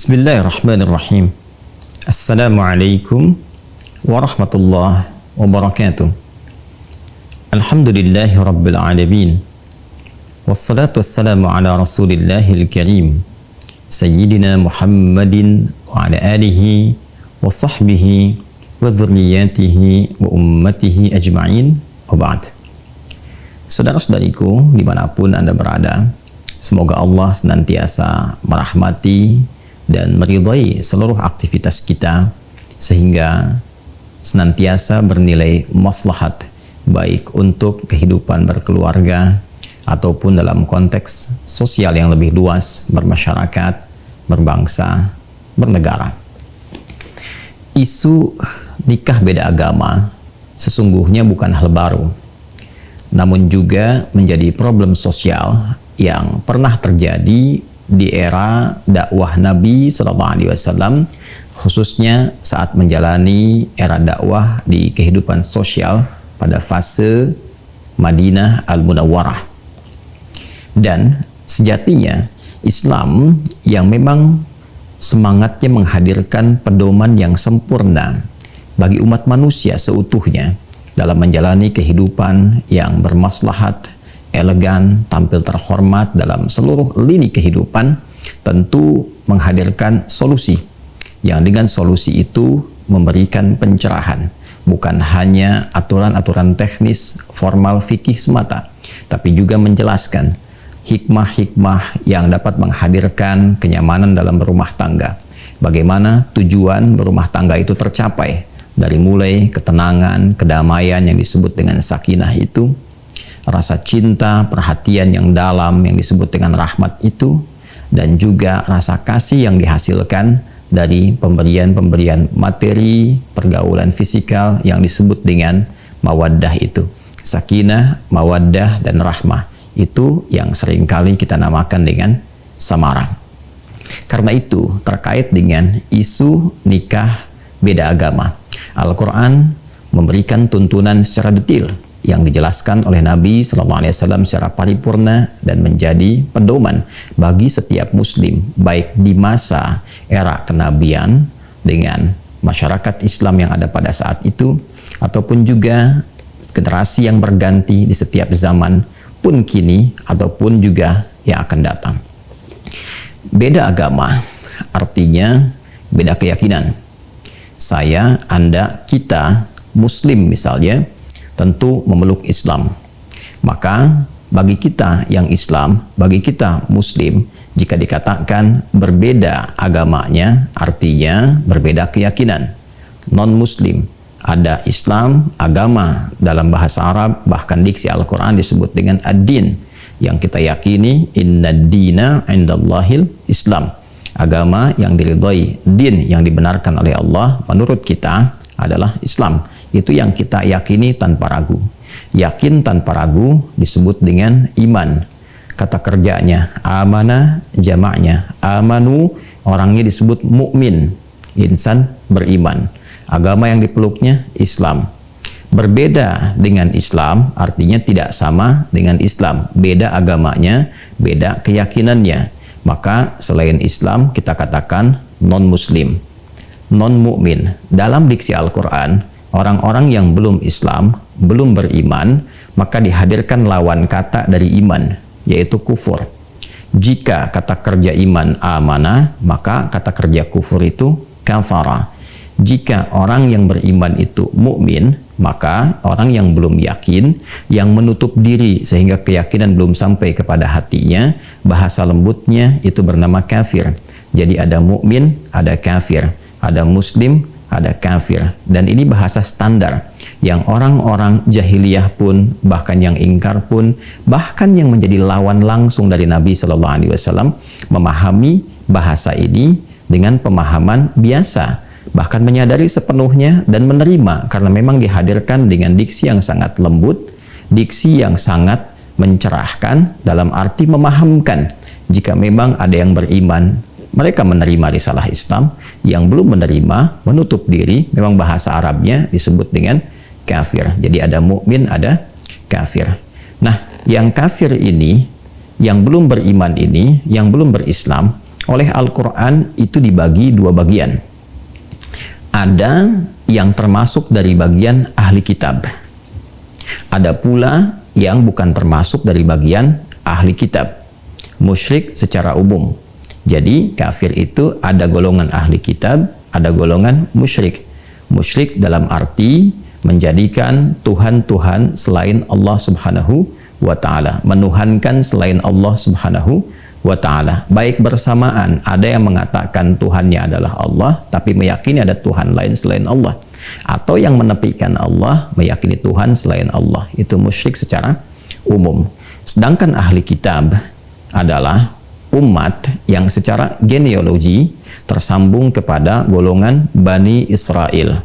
Bismillahirrahmanirrahim. Assalamualaikum warahmatullahi wabarakatuh. Alhamdulillahi rabbil alamin. Wassalatu wassalamu ala rasulillahil karim Sayyidina Muhammadin wa ala alihi wa sahbihi wa dhurriyatihi wa ummatihi ajma'in wa ba'd. Saudara-saudariku dimanapun Anda berada, semoga Allah senantiasa merahmati dan meridhai seluruh aktivitas kita sehingga senantiasa bernilai maslahat baik untuk kehidupan berkeluarga ataupun dalam konteks sosial yang lebih luas, bermasyarakat, berbangsa, bernegara. Isu nikah beda agama sesungguhnya bukan hal baru, namun juga menjadi problem sosial yang pernah terjadi di era dakwah Nabi SAW, khususnya saat menjalani era dakwah di kehidupan sosial pada fase Madinah Al-Munawwarah. Dan sejatinya Islam yang memang semangatnya menghadirkan pedoman yang sempurna bagi umat manusia seutuhnya dalam menjalani kehidupan yang bermaslahat, elegan, tampil terhormat dalam seluruh lini kehidupan, tentu menghadirkan solusi yang dengan solusi itu memberikan pencerahan, bukan hanya aturan-aturan teknis formal fikih semata, tapi juga menjelaskan hikmah-hikmah yang dapat menghadirkan kenyamanan dalam berumah tangga. Bagaimana tujuan berumah tangga itu tercapai, dari mulai ketenangan, kedamaian yang disebut dengan sakinah itu, rasa cinta, perhatian yang dalam yang disebut dengan rahmat itu, dan juga rasa kasih yang dihasilkan dari pemberian-pemberian materi, pergaulan fisikal yang disebut dengan mawaddah itu. Sakinah, mawaddah, dan rahmah itu yang seringkali kita namakan dengan samarah. Karena itu, terkait dengan isu nikah beda agama, Al-Quran memberikan tuntunan secara detail yang dijelaskan oleh Nabi SAW secara paripurna dan menjadi pedoman bagi setiap muslim, baik di masa era kenabian dengan masyarakat Islam yang ada pada saat itu, ataupun juga generasi yang berganti di setiap zaman pun kini, ataupun juga yang akan datang. Beda agama artinya beda keyakinan. Saya, Anda, kita, muslim misalnya, tentu memeluk Islam. Maka bagi kita yang Islam, bagi kita muslim, jika dikatakan berbeda agamanya, artinya berbeda keyakinan. Non-muslim, ada Islam, agama dalam bahasa Arab, bahkan diksi Al-Quran disebut dengan ad-din, yang kita yakini inna dina indallahil Islam. Agama yang diridhoi, din yang dibenarkan oleh Allah menurut kita adalah Islam. Itu yang kita yakini tanpa ragu. Yakin tanpa ragu disebut dengan iman. Kata kerjanya amana, jamaknya amanu, orangnya disebut mukmin, insan beriman. Agama yang dipeluknya Islam. Berbeda dengan Islam artinya tidak sama dengan Islam. Beda agamanya, beda keyakinannya. Maka selain Islam kita katakan non-muslim, non-mukmin. Dalam diksi Al-Quran, orang-orang yang belum Islam, belum beriman, maka dihadirkan lawan kata dari iman, yaitu kufur. Jika kata kerja iman amanah, maka kata kerja kufur itu kafara. Jika orang yang beriman itu mukmin, maka orang yang belum yakin, yang menutup diri sehingga keyakinan belum sampai kepada hatinya, bahasa lembutnya itu bernama kafir. Jadi ada mukmin, ada kafir, ada muslim, ada kafir. Dan ini bahasa standar yang orang-orang jahiliyah pun, bahkan yang ingkar pun, bahkan yang menjadi lawan langsung dari Nabi SAW memahami bahasa ini dengan pemahaman biasa, bahkan menyadari sepenuhnya dan menerima, karena memang dihadirkan dengan diksi yang sangat lembut, diksi yang sangat mencerahkan dalam arti memahamkan. Jika memang ada yang beriman, mereka menerima risalah Islam, yang belum menerima menutup diri, memang bahasa Arabnya disebut dengan kafir. Jadi ada mukmin, ada kafir. Nah, yang kafir ini, yang belum beriman ini, yang belum berislam, oleh Al-Quran itu dibagi dua bagian. Ada yang termasuk dari bagian ahli kitab. Ada pula yang bukan termasuk dari bagian ahli kitab. Musyrik secara umum. Jadi kafir itu ada golongan ahli kitab, ada golongan musyrik. Musyrik dalam arti menjadikan Tuhan-Tuhan selain Allah Subhanahu wa ta'ala, menuhankan selain Allah Subhanahu wa ta'ala. Baik bersamaan, ada yang mengatakan Tuhannya adalah Allah, tapi meyakini ada Tuhan lain selain Allah. Atau yang menepikan Allah, meyakini Tuhan selain Allah. Itu musyrik secara umum. Sedangkan ahli kitab adalah umat yang secara genealogi tersambung kepada golongan Bani Israel.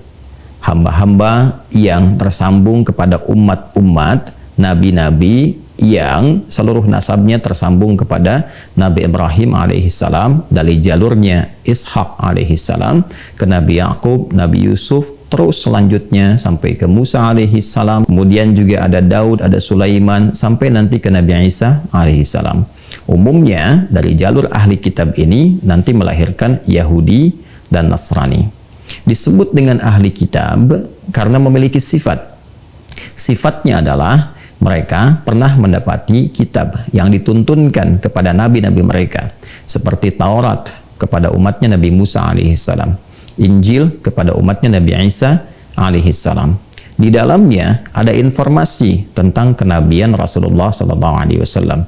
Hamba-hamba yang tersambung kepada umat-umat nabi-nabi yang seluruh nasabnya tersambung kepada Nabi Ibrahim alaihissalam, dari jalurnya Ishak alaihissalam ke Nabi Yakub, Nabi Yusuf, terus selanjutnya sampai ke Musa alaihissalam, kemudian juga ada Daud, ada Sulaiman, sampai nanti ke Nabi Isa alaihissalam. Umumnya dari jalur ahli kitab ini nanti melahirkan Yahudi dan Nasrani. Disebut dengan ahli kitab karena memiliki sifat. Sifatnya adalah mereka pernah mendapati kitab yang dituntunkan kepada nabi-nabi mereka, seperti Taurat kepada umatnya Nabi Musa alaihissalam, Injil kepada umatnya Nabi Isa alaihissalam. Di dalamnya ada informasi tentang kenabian Rasulullah sallallahu alaihi wasallam.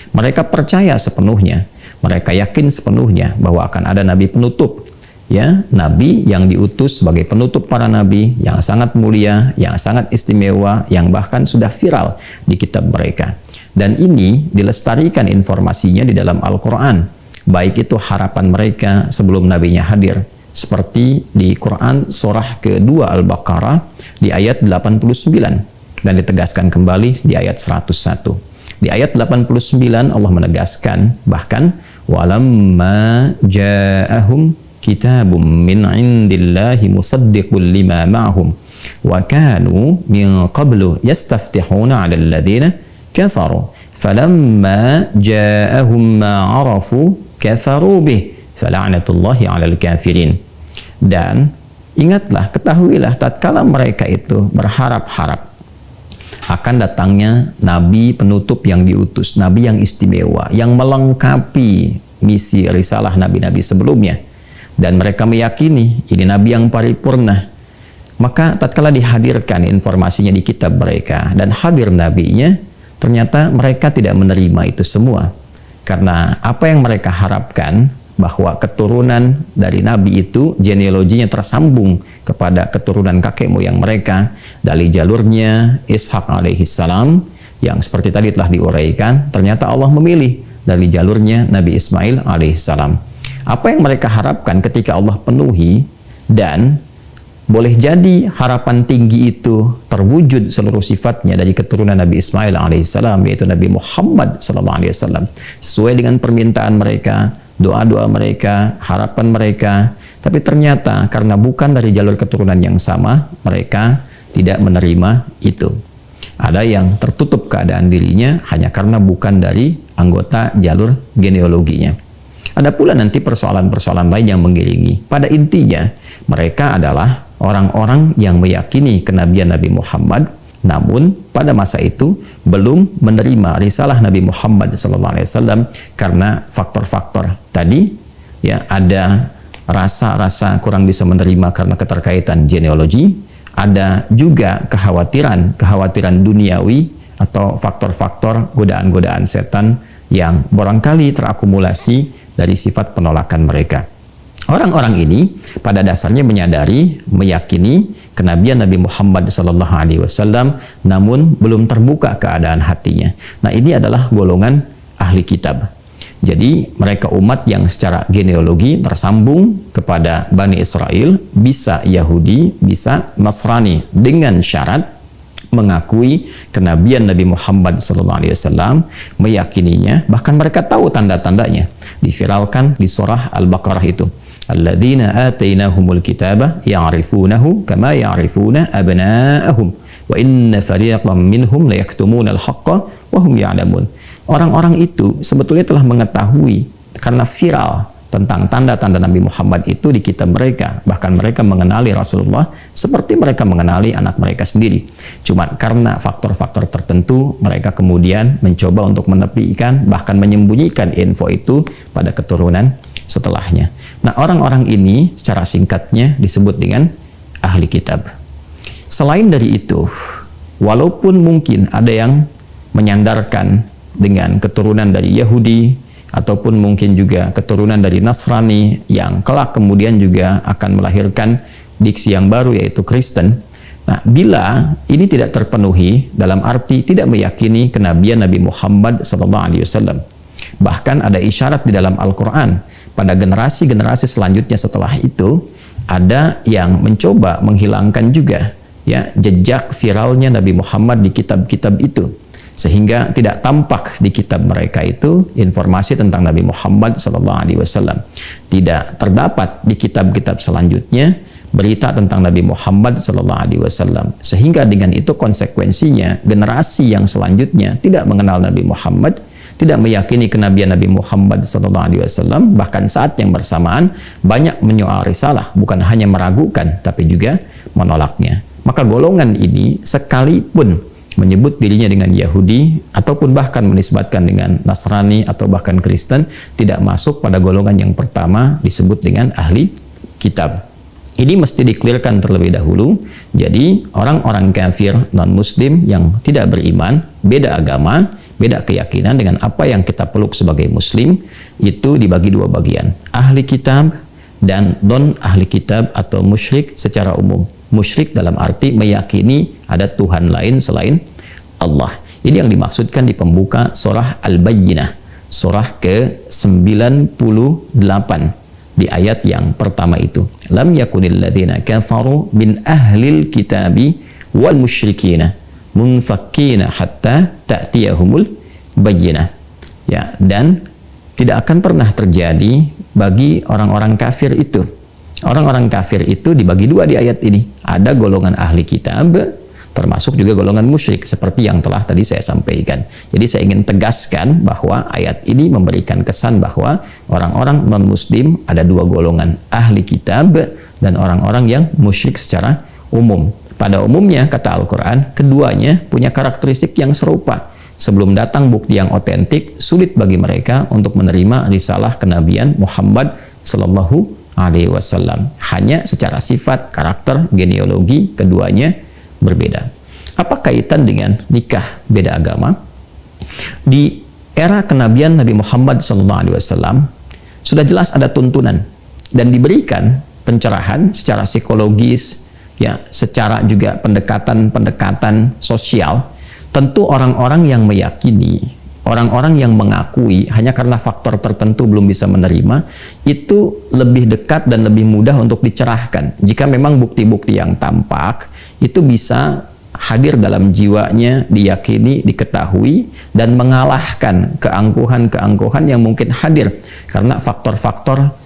Mereka percaya sepenuhnya, mereka yakin sepenuhnya bahwa akan ada nabi penutup, ya, nabi yang diutus sebagai penutup para nabi, yang sangat mulia, yang sangat istimewa, yang bahkan sudah viral di kitab mereka. Dan ini dilestarikan informasinya di dalam Al-Quran, baik itu harapan mereka sebelum nabinya hadir, seperti di Quran surah kedua Al-Baqarah di ayat 89 dan ditegaskan kembali di ayat 101. Di ayat 89 Allah menegaskan bahkan walamma ja'ahum kitabum min indillahi musaddiqul lima ma'hum wa kanu min qablu yastaftihuna 'alal ladzina kafaru falamma ja'ahum ma 'arafu kafaru bih fala'natullahi 'alal kafirin. Dan ingatlah, ketahuilah tatkala mereka itu berharap-harap akan datangnya nabi penutup yang diutus, nabi yang istimewa, yang melengkapi misi risalah nabi-nabi sebelumnya, dan mereka meyakini ini nabi yang paripurna. Maka tatkala dihadirkan informasinya di kitab mereka dan hadir nabinya, ternyata mereka tidak menerima itu semua, karena apa yang mereka harapkan bahwa keturunan dari nabi itu genealoginya tersambung kepada keturunan kakek moyang mereka dari jalurnya Ishak alaihissalam, yang seperti tadi telah diuraikan, ternyata Allah memilih dari jalurnya Nabi Ismail alaihissalam. Apa yang mereka harapkan ketika Allah penuhi, dan boleh jadi harapan tinggi itu terwujud seluruh sifatnya dari keturunan Nabi Ismail alaihissalam, yaitu Nabi Muhammad sallallahu alaihi wasallam, sesuai dengan permintaan mereka, doa-doa mereka, harapan mereka. Tapi ternyata karena bukan dari jalur keturunan yang sama, mereka tidak menerima itu. Ada yang tertutup keadaan dirinya hanya karena bukan dari anggota jalur genealoginya. Ada pula nanti persoalan-persoalan lain yang mengiringi. Pada intinya, mereka adalah orang-orang yang meyakini kenabian Nabi Muhammad, namun pada masa itu belum menerima risalah Nabi Muhammad SAW karena faktor-faktor tadi, ya, ada rasa-rasa kurang bisa menerima karena keterkaitan genealogi, ada juga kekhawatiran duniawi atau faktor-faktor godaan-godaan setan yang barangkali terakumulasi dari sifat penolakan mereka. Orang-orang ini pada dasarnya menyadari, meyakini kenabian Nabi Muhammad SAW, namun belum terbuka keadaan hatinya. Nah, ini adalah golongan ahli kitab. Jadi mereka umat yang secara genealogi tersambung kepada Bani Israel, bisa Yahudi, bisa Nasrani, dengan syarat mengakui kenabian Nabi Muhammad SAW, meyakininya, bahkan mereka tahu tanda-tandanya, diviralkan di surah Al-Baqarah itu. Alladzina atainahumul kitaba ya'rifunahu kama ya'rifuna abna'ahum wa inna fariqan minhum la yaktumuna al-haqqa wa hum ya'lamun. Orang-orang itu sebetulnya telah mengetahui karena viral tentang tanda-tanda Nabi Muhammad itu di kitab mereka. Bahkan mereka mengenali Rasulullah seperti mereka mengenali anak mereka sendiri. Cuma karena faktor-faktor tertentu, mereka kemudian mencoba untuk menepikan, bahkan menyembunyikan info itu pada keturunan setelahnya. Nah, orang-orang ini secara singkatnya disebut dengan ahli kitab. Selain dari itu, walaupun mungkin ada yang menyandarkan dengan keturunan dari Yahudi, ataupun mungkin juga keturunan dari Nasrani yang kelak kemudian juga akan melahirkan diksi yang baru yaitu Kristen. Nah, bila ini tidak terpenuhi dalam arti tidak meyakini kenabian Nabi Muhammad SAW. Bahkan ada isyarat di dalam Al-Quran pada generasi-generasi selanjutnya setelah itu ada yang mencoba menghilangkan juga ya jejak viralnya Nabi Muhammad di kitab-kitab itu, sehingga tidak tampak di kitab mereka itu informasi tentang Nabi Muhammad SAW. Tidak terdapat di kitab-kitab selanjutnya berita tentang Nabi Muhammad SAW. Sehingga dengan itu konsekuensinya generasi yang selanjutnya tidak mengenal Nabi Muhammad, tidak meyakini kenabian Nabi Muhammad SAW. Bahkan saat yang bersamaan banyak menyoal risalah, bukan hanya meragukan tapi juga menolaknya. Maka golongan ini sekalipun menyebut dirinya dengan Yahudi ataupun bahkan menisbatkan dengan Nasrani atau bahkan Kristen, tidak masuk pada golongan yang pertama disebut dengan ahli kitab. Ini mesti diklirkan terlebih dahulu. Jadi orang-orang kafir non-muslim yang tidak beriman, beda agama, beda keyakinan dengan apa yang kita peluk sebagai muslim, itu dibagi dua bagian, ahli kitab dan non ahli kitab atau musyrik secara umum. Musyrik dalam arti meyakini ada Tuhan lain selain Allah. Ini yang dimaksudkan di pembuka surah Al-Bayyinah, surah ke-98 di ayat yang pertama itu. Lam yakunil ladzina kafaru min ahlil kitabi wal musyrikina munfakkina hatta ta'tiyahumul bayyinah. Ya, dan tidak akan pernah terjadi bagi orang-orang kafir itu. Orang-orang kafir itu dibagi dua di ayat ini. Ada golongan ahli kitab, termasuk juga golongan musyrik, seperti yang telah tadi saya sampaikan. Jadi saya ingin tegaskan bahwa ayat ini memberikan kesan bahwa orang-orang non-muslim ada dua golongan, ahli kitab dan orang-orang yang musyrik secara umum. Pada umumnya, kata Al-Quran, keduanya punya karakteristik yang serupa. Sebelum datang bukti yang otentik, sulit bagi mereka untuk menerima risalah kenabian Muhammad Sallallahu Alaihi Wasallam. Hanya secara sifat, karakter, genealogi keduanya berbeda. Apa kaitan dengan nikah beda agama? Di era kenabian Nabi Muhammad SAW sudah jelas ada tuntunan dan diberikan pencerahan secara psikologis, ya, secara juga pendekatan sosial. Tentu orang-orang yang meyakini, orang-orang yang mengakui hanya karena faktor tertentu belum bisa menerima, itu lebih dekat dan lebih mudah untuk dicerahkan. Jika memang bukti-bukti yang tampak itu bisa hadir dalam jiwanya, diyakini, diketahui, dan mengalahkan keangkuhan-keangkuhan yang mungkin hadir karena faktor-faktor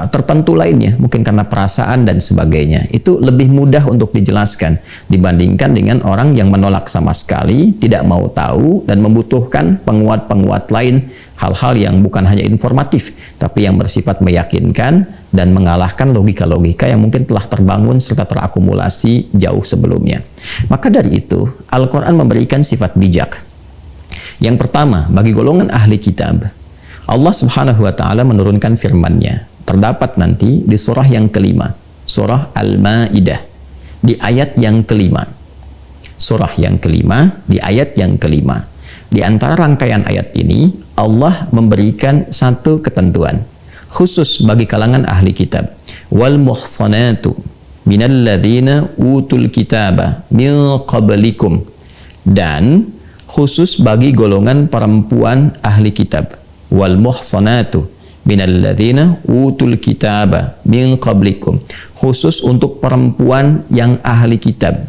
tertentu lainnya, mungkin karena perasaan dan sebagainya. Itu lebih mudah untuk dijelaskan dibandingkan dengan orang yang menolak sama sekali, tidak mau tahu, dan membutuhkan penguat-penguat lain, hal-hal yang bukan hanya informatif tapi yang bersifat meyakinkan dan mengalahkan logika-logika yang mungkin telah terbangun serta terakumulasi jauh sebelumnya. Maka dari itu Al-Quran memberikan sifat bijak. Yang pertama, bagi golongan ahli kitab, Allah Subhanahu wa Ta'ala menurunkan firman-Nya. Terdapat nanti di surah yang kelima, surah Al-Ma'idah, di ayat yang kelima. Surah yang kelima, di ayat yang kelima. Di antara rangkaian ayat ini, Allah memberikan satu ketentuan khusus bagi kalangan ahli kitab. Wal muhsanatu minal ladzina utul kitaba min qablikum. Dan khusus bagi golongan perempuan ahli kitab. Wal muhsanatu minal ladzina utul kitaba min qablikum. Khusus untuk perempuan yang ahli kitab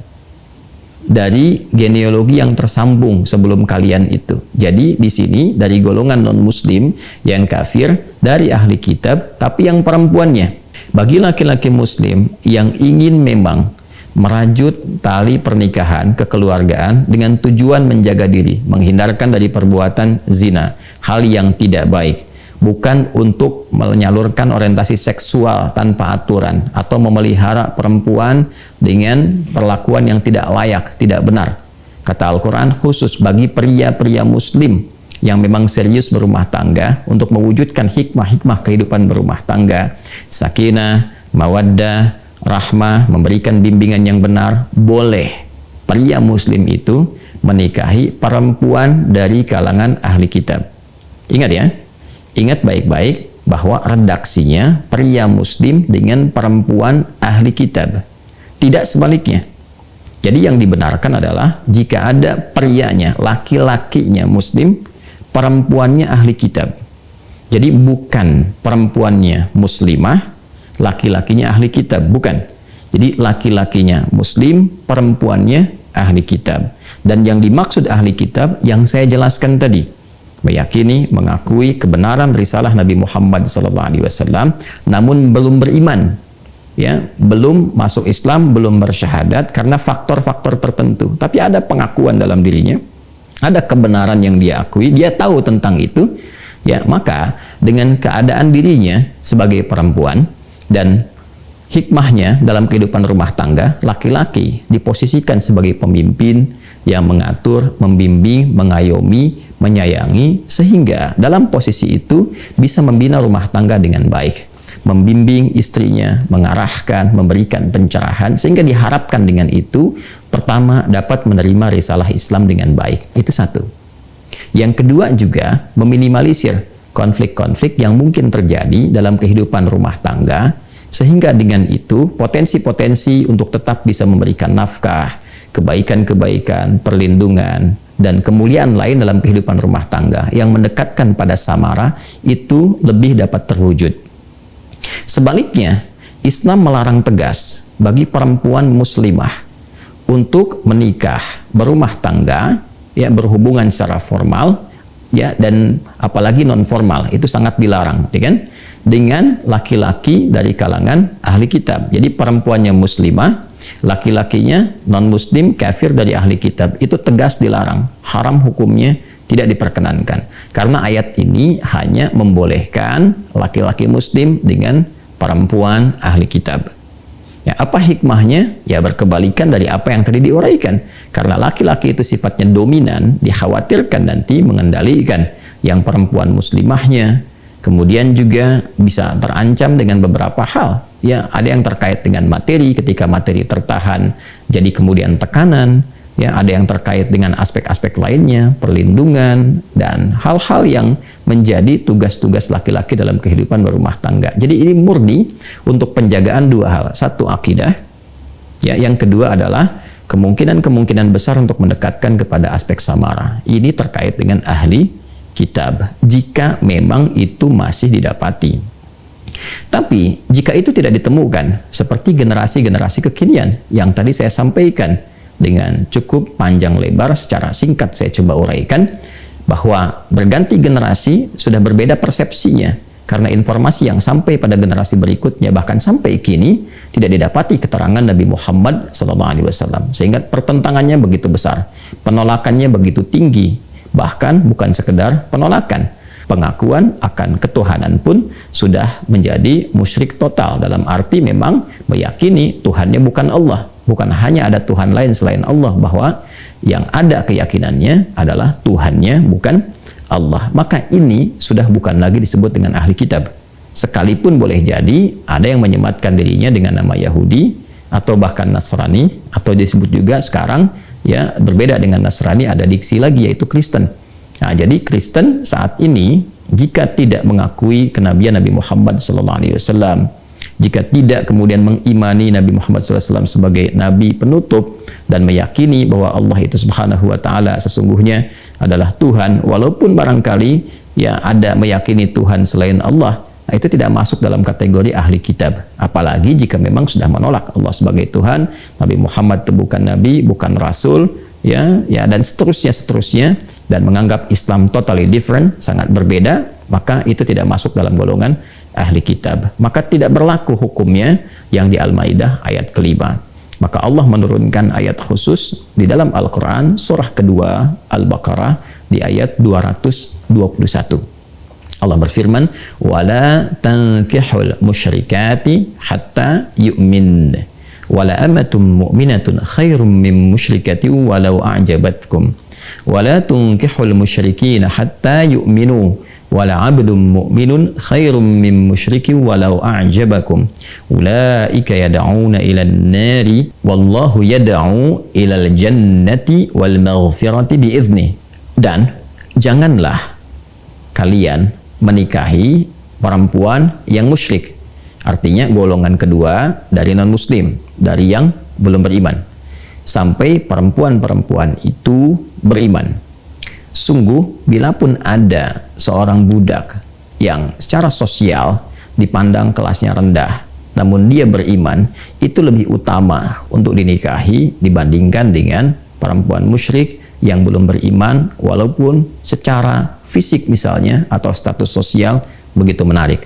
dari genealogi yang tersambung sebelum kalian itu. Jadi di sini dari golongan non-muslim yang kafir, dari ahli kitab, tapi yang perempuannya. Bagi laki-laki muslim yang ingin memang merajut tali pernikahan kekeluargaan dengan tujuan menjaga diri, menghindarkan dari perbuatan zina, hal yang tidak baik, bukan untuk menyalurkan orientasi seksual tanpa aturan atau memelihara perempuan dengan perlakuan yang tidak layak, tidak benar. Kata Al-Quran, khusus bagi pria-pria muslim yang memang serius berumah tangga untuk mewujudkan hikmah-hikmah kehidupan berumah tangga, sakinah, mawaddah, rahmah, memberikan bimbingan yang benar, boleh pria muslim itu menikahi perempuan dari kalangan ahli kitab. Ingat ya, ingat baik-baik bahwa redaksinya pria muslim dengan perempuan ahli kitab, tidak sebaliknya. Jadi yang dibenarkan adalah jika ada prianya, laki-lakinya muslim, perempuannya ahli kitab. Jadi bukan perempuannya muslimah, laki-lakinya ahli kitab, bukan. Jadi laki-lakinya muslim, perempuannya ahli kitab. Dan yang dimaksud ahli kitab yang saya jelaskan tadi, meyakini, mengakui kebenaran risalah Nabi Muhammad SAW, namun belum beriman, ya, belum masuk Islam, belum bersyahadat karena faktor-faktor tertentu. Tapi ada pengakuan dalam dirinya, ada kebenaran yang dia akui, dia tahu tentang itu, ya, maka dengan keadaan dirinya sebagai perempuan dan hikmahnya dalam kehidupan rumah tangga, laki-laki diposisikan sebagai pemimpin yang mengatur, membimbing, mengayomi, menyayangi, sehingga dalam posisi itu bisa membina rumah tangga dengan baik, membimbing istrinya, mengarahkan, memberikan pencerahan, sehingga diharapkan dengan itu, pertama, dapat menerima risalah Islam dengan baik. Itu satu. Yang kedua juga, meminimalisir konflik-konflik yang mungkin terjadi dalam kehidupan rumah tangga, sehingga dengan itu, potensi-potensi untuk tetap bisa memberikan nafkah, kebaikan-kebaikan, perlindungan, dan kemuliaan lain dalam kehidupan rumah tangga yang mendekatkan pada samara, itu lebih dapat terwujud. Sebaliknya, Islam melarang tegas bagi perempuan muslimah untuk menikah, berumah tangga, ya, berhubungan secara formal, ya, dan apalagi non formal, itu sangat dilarang, ya kan? Dengan laki-laki dari kalangan ahli kitab. Jadi perempuannya muslimah, laki-lakinya non muslim, kafir dari ahli kitab, itu tegas dilarang, haram hukumnya, tidak diperkenankan. Karena ayat ini hanya membolehkan laki-laki muslim dengan perempuan ahli kitab. Ya, apa hikmahnya? Ya, berkebalikan dari apa yang tadi diuraikan. Karena laki-laki itu sifatnya dominan, dikhawatirkan nanti mengendalikan yang perempuan muslimahnya. Kemudian juga bisa terancam dengan beberapa hal. Ya, ada yang terkait dengan materi, ketika materi tertahan, jadi kemudian tekanan. Ya, ada yang terkait dengan aspek-aspek lainnya, perlindungan, dan hal-hal yang menjadi tugas-tugas laki-laki dalam kehidupan berumah tangga. Jadi ini murni untuk penjagaan dua hal. Satu, akidah. Ya, yang kedua adalah kemungkinan-kemungkinan besar untuk mendekatkan kepada aspek samara. Ini terkait dengan ahli kitab, jika memang itu masih didapati. Tapi jika itu tidak ditemukan, seperti generasi-generasi kekinian yang tadi saya sampaikan dengan cukup panjang lebar, secara singkat saya coba uraikan, bahwa berganti generasi sudah berbeda persepsinya, karena informasi yang sampai pada generasi berikutnya, bahkan sampai kini, tidak didapati keterangan Nabi Muhammad SAW, sehingga pertentangannya begitu besar, penolakannya begitu tinggi. Bahkan bukan sekedar penolakan, pengakuan akan ketuhanan pun sudah menjadi musyrik total, dalam arti memang meyakini Tuhannya bukan Allah, bukan hanya ada Tuhan lain selain Allah, bahwa yang ada keyakinannya adalah Tuhannya bukan Allah. Maka ini sudah bukan lagi disebut dengan ahli kitab. Sekalipun boleh jadi ada yang menyematkan dirinya dengan nama Yahudi atau bahkan Nasrani, atau disebut juga sekarang, ya, berbeda dengan Nasrani, ada diksi lagi, yaitu Kristen. Nah, jadi Kristen saat ini jika tidak mengakui kenabian Nabi Muhammad SAW, jika tidak kemudian mengimani Nabi Muhammad SAW sebagai nabi penutup dan meyakini bahwa Allah itu Subhanahu wa taala sesungguhnya adalah Tuhan, walaupun barangkali ya ada meyakini Tuhan selain Allah, nah, itu tidak masuk dalam kategori ahli kitab. Apalagi jika memang sudah menolak Allah sebagai Tuhan, Nabi Muhammad itu bukan nabi, bukan rasul, ya, dan seterusnya, dan menganggap Islam totally different, sangat berbeda, maka itu tidak masuk dalam golongan ahli kitab. Maka tidak berlaku hukumnya yang di Al-Maidah ayat kelima. Maka Allah menurunkan ayat khusus di dalam Al-Quran surah kedua Al-Baqarah di ayat 221. Allah berfirman, "Wala tankihul musyrikati hatta yu'min. Wala amatun mu'minatun khairum min musyrikati walau a'jabatkum. Wala tunkihul musyrikina hatta yu'minu. Wala 'abdun mu'minun khairum min musyriki walau a'jabakum. Ulaika yad'una ilan nari wallahu yad'u ilal jannati wal maghfirati bi'idznih." Dan janganlah kalian menikahi perempuan yang musyrik. Artinya golongan kedua dari non-muslim, dari yang belum beriman. Sampai perempuan-perempuan itu beriman. Sungguh, bila pun ada seorang budak yang secara sosial dipandang kelasnya rendah, namun dia beriman, itu lebih utama untuk dinikahi dibandingkan dengan perempuan musyrik yang belum beriman, walaupun secara fisik misalnya atau status sosial begitu menarik.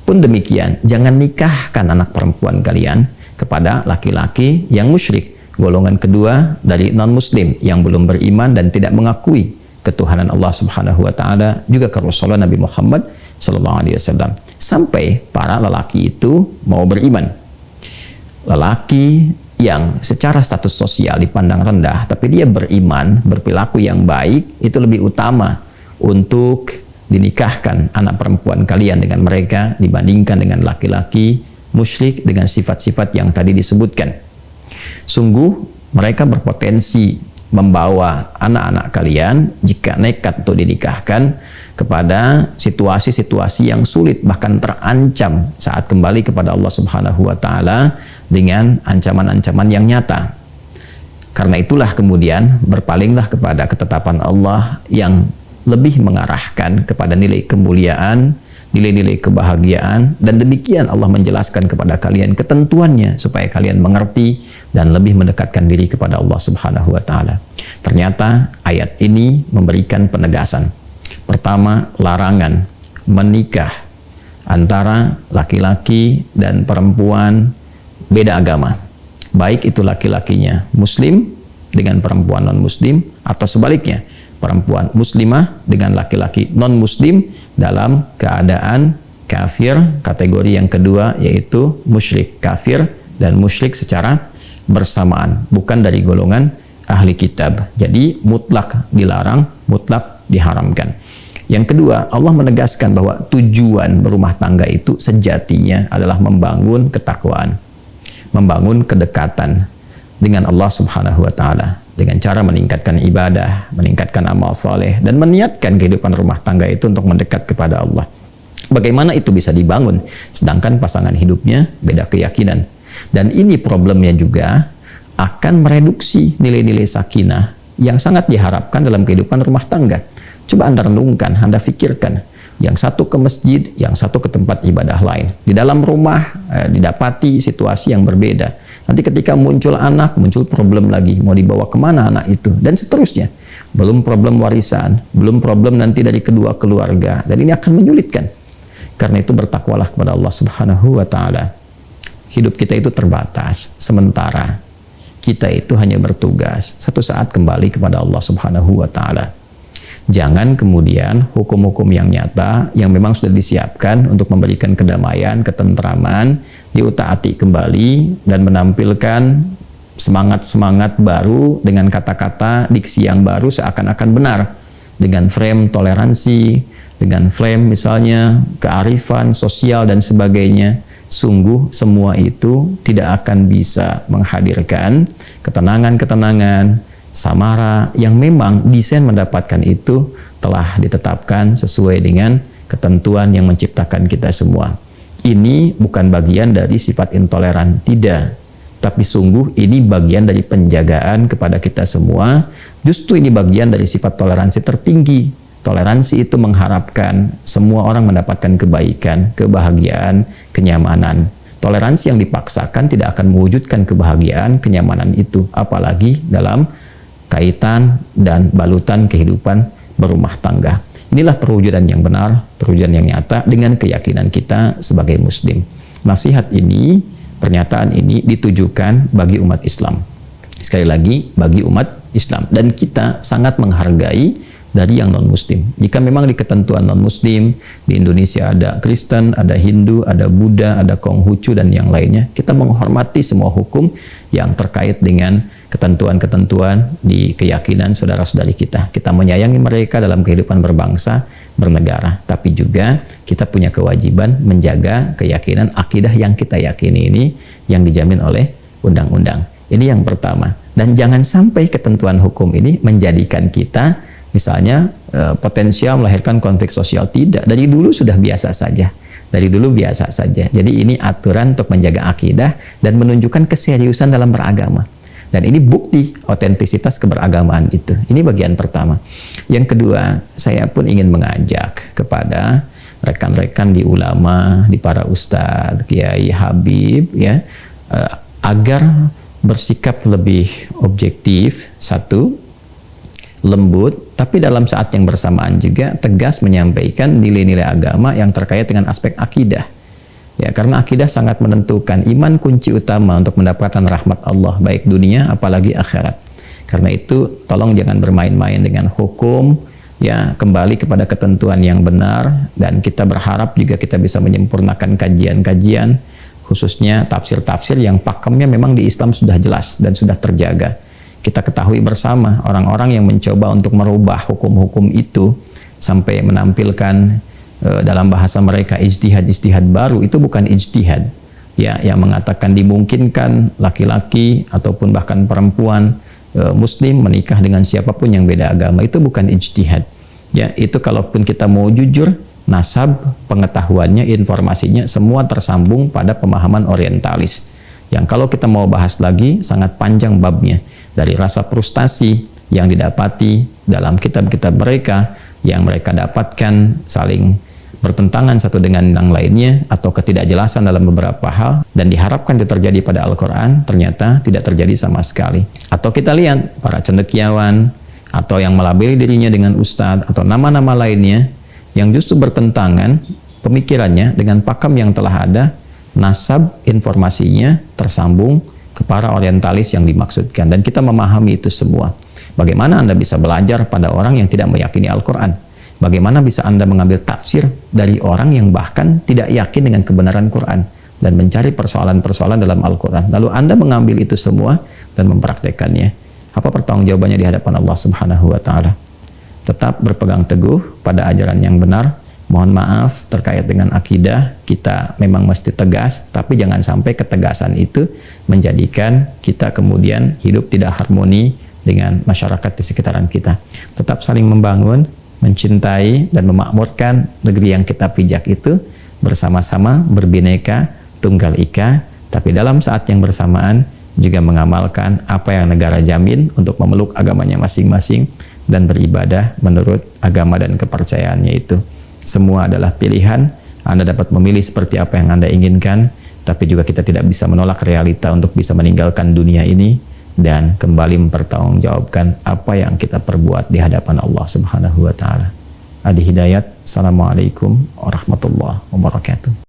Pun demikian, jangan nikahkan anak perempuan kalian kepada laki-laki yang musyrik, golongan kedua dari non-muslim yang belum beriman dan tidak mengakui ketuhanan Allah Subhanahu wa taala, juga ke Rasulullah Nabi Muhammad sallallahu alaihi wasallam, sampai para lelaki itu mau beriman. Lelaki yang secara status sosial dipandang rendah tapi dia beriman, berperilaku yang baik, itu lebih utama untuk dinikahkan anak perempuan kalian dengan mereka dibandingkan dengan laki-laki musyrik dengan sifat-sifat yang tadi disebutkan. Sungguh mereka berpotensi membawa anak-anak kalian jika nekat untuk dinikahkan kepada situasi-situasi yang sulit, bahkan terancam saat kembali kepada Allah Subhanahu wa taala dengan ancaman-ancaman yang nyata. Karena itulah kemudian berpalinglah kepada ketetapan Allah yang lebih mengarahkan kepada nilai kemuliaan, nilai-nilai kebahagiaan, dan demikian Allah menjelaskan kepada kalian ketentuannya supaya kalian mengerti dan lebih mendekatkan diri kepada Allah Subhanahu wa taala. Ternyata ayat ini memberikan penegasan. Pertama, larangan menikah antara laki-laki dan perempuan beda agama. Baik itu laki-lakinya muslim dengan perempuan non-muslim atau sebaliknya, perempuan muslimah dengan laki-laki non-muslim dalam keadaan kafir. Kategori yang kedua yaitu musyrik, kafir dan musyrik secara bersamaan, bukan dari golongan ahli kitab. Jadi mutlak dilarang, mutlak diharamkan. Yang kedua, Allah menegaskan bahwa tujuan berumah tangga itu sejatinya adalah membangun ketakwaan, membangun kedekatan dengan Allah Subhanahu wa taala dengan cara meningkatkan ibadah, meningkatkan amal saleh, dan meniatkan kehidupan rumah tangga itu untuk mendekat kepada Allah. Bagaimana itu bisa dibangun sedangkan pasangan hidupnya beda keyakinan? Dan ini problemnya juga akan mereduksi nilai-nilai sakinah yang sangat diharapkan dalam kehidupan rumah tangga. Coba Anda renungkan, Anda pikirkan, yang satu ke masjid, yang satu ke tempat ibadah lain. Di dalam rumah didapati situasi yang berbeda. Nanti ketika muncul anak, muncul problem lagi, mau dibawa kemana anak itu, dan seterusnya. Belum problem warisan, belum problem nanti dari kedua keluarga, dan ini akan menyulitkan. Karena itu bertakwalah kepada Allah Subhanahu wa taala. Hidup kita itu terbatas, sementara kita itu hanya bertugas, satu saat kembali kepada Allah Subhanahu wa taala. Jangan kemudian hukum-hukum yang nyata yang memang sudah disiapkan untuk memberikan kedamaian, ketentraman diutaati kembali dan menampilkan semangat-semangat baru dengan kata-kata diksi yang baru seakan-akan benar, dengan frame toleransi, dengan frame misalnya kearifan sosial dan sebagainya. Sungguh semua itu tidak akan bisa menghadirkan ketenangan-ketenangan, samara yang memang desain mendapatkan itu telah ditetapkan sesuai dengan ketentuan yang menciptakan kita semua. Ini bukan bagian dari sifat intoleran, tidak. Tapi sungguh ini bagian dari penjagaan kepada kita semua. Justru ini bagian dari sifat toleransi tertinggi. Toleransi itu mengharapkan semua orang mendapatkan kebaikan, kebahagiaan, kenyamanan. Toleransi yang dipaksakan tidak akan mewujudkan kebahagiaan, kenyamanan itu. Apalagi dalam kaitan dan balutan kehidupan berumah tangga. Inilah perwujudan yang benar, perwujudan yang nyata dengan keyakinan kita sebagai muslim. Nasihat ini, pernyataan ini ditujukan bagi umat Islam. Sekali lagi, bagi umat Islam. Dan kita sangat menghargai dari yang non-muslim. Jika memang di ketentuan non-muslim, di Indonesia ada Kristen, ada Hindu, ada Buddha, ada Konghucu, dan yang lainnya, kita menghormati semua hukum yang terkait dengan ketentuan-ketentuan di keyakinan saudara-saudari kita. Kita menyayangi mereka dalam kehidupan berbangsa, bernegara. Tapi juga kita punya kewajiban menjaga keyakinan akidah yang kita yakini ini yang dijamin oleh undang-undang. Ini yang pertama. Dan jangan sampai ketentuan hukum ini menjadikan kita misalnya potensial melahirkan konflik sosial. Tidak, dari dulu sudah biasa saja. Dari dulu biasa saja. Jadi ini aturan untuk menjaga akidah dan menunjukkan keseriusan dalam beragama. Dan ini bukti otentisitas keberagamaan itu. Ini bagian pertama. Yang kedua, saya pun ingin mengajak kepada rekan-rekan di ulama, di para ustadz, kiai, habib, ya, agar bersikap lebih objektif, satu, lembut, tapi dalam saat yang bersamaan juga tegas menyampaikan nilai-nilai agama yang terkait dengan aspek akidah. Ya, karena akidah sangat menentukan. Iman kunci utama untuk mendapatkan rahmat Allah, baik dunia apalagi akhirat. Karena itu tolong jangan bermain-main dengan hukum, ya, kembali kepada ketentuan yang benar, dan kita berharap juga kita bisa menyempurnakan kajian-kajian, khususnya tafsir-tafsir yang pakemnya memang di Islam sudah jelas dan sudah terjaga. Kita ketahui bersama orang-orang yang mencoba untuk merubah hukum-hukum itu sampai menampilkan dalam bahasa mereka ijtihad baru, itu bukan ijtihad, ya, yang mengatakan dimungkinkan laki-laki ataupun bahkan perempuan muslim menikah dengan siapapun yang beda agama. Itu bukan ijtihad, ya. Itu kalaupun kita mau jujur, nasab pengetahuannya, informasinya semua tersambung pada pemahaman orientalis, yang kalau kita mau bahas lagi sangat panjang babnya, dari rasa frustasi yang didapati dalam kitab-kitab mereka yang mereka dapatkan saling bertentangan satu dengan yang lainnya, atau ketidakjelasan dalam beberapa hal, dan diharapkan itu terjadi pada Al-Quran, ternyata tidak terjadi sama sekali. Atau kita lihat para cendekiawan atau yang melabeli dirinya dengan ustadz atau nama-nama lainnya yang justru bertentangan pemikirannya dengan pakam yang telah ada, nasab informasinya tersambung ke para orientalis yang dimaksudkan, dan kita memahami itu semua. Bagaimana Anda bisa belajar pada orang yang tidak meyakini Al-Quran? Bagaimana bisa Anda mengambil tafsir dari orang yang bahkan tidak yakin dengan kebenaran Quran dan mencari persoalan-persoalan dalam Al-Quran? Lalu Anda mengambil itu semua dan mempraktekannya. Apa pertanggungjawabannya di hadapan Allah Subhanahu wa Ta'ala? Tetap berpegang teguh pada ajaran yang benar. Mohon maaf terkait dengan akidah, kita memang mesti tegas, tapi jangan sampai ketegasan itu menjadikan kita kemudian hidup tidak harmoni dengan masyarakat di sekitaran kita. Tetap saling membangun, mencintai, dan memakmurkan negeri yang kita pijak itu bersama-sama, berbineka, tunggal ika, tapi dalam saat yang bersamaan juga mengamalkan apa yang negara jamin untuk memeluk agamanya masing-masing dan beribadah menurut agama dan kepercayaannya itu. Semua adalah pilihan. Anda dapat memilih seperti apa yang Anda inginkan, tapi juga kita tidak bisa menolak realita untuk bisa meninggalkan dunia ini dan kembali mempertanggungjawabkan apa yang kita perbuat di hadapan Allah Subhanahu wa Ta'ala. Adi Hidayat. Assalamualaikum warahmatullahi wabarakatuh.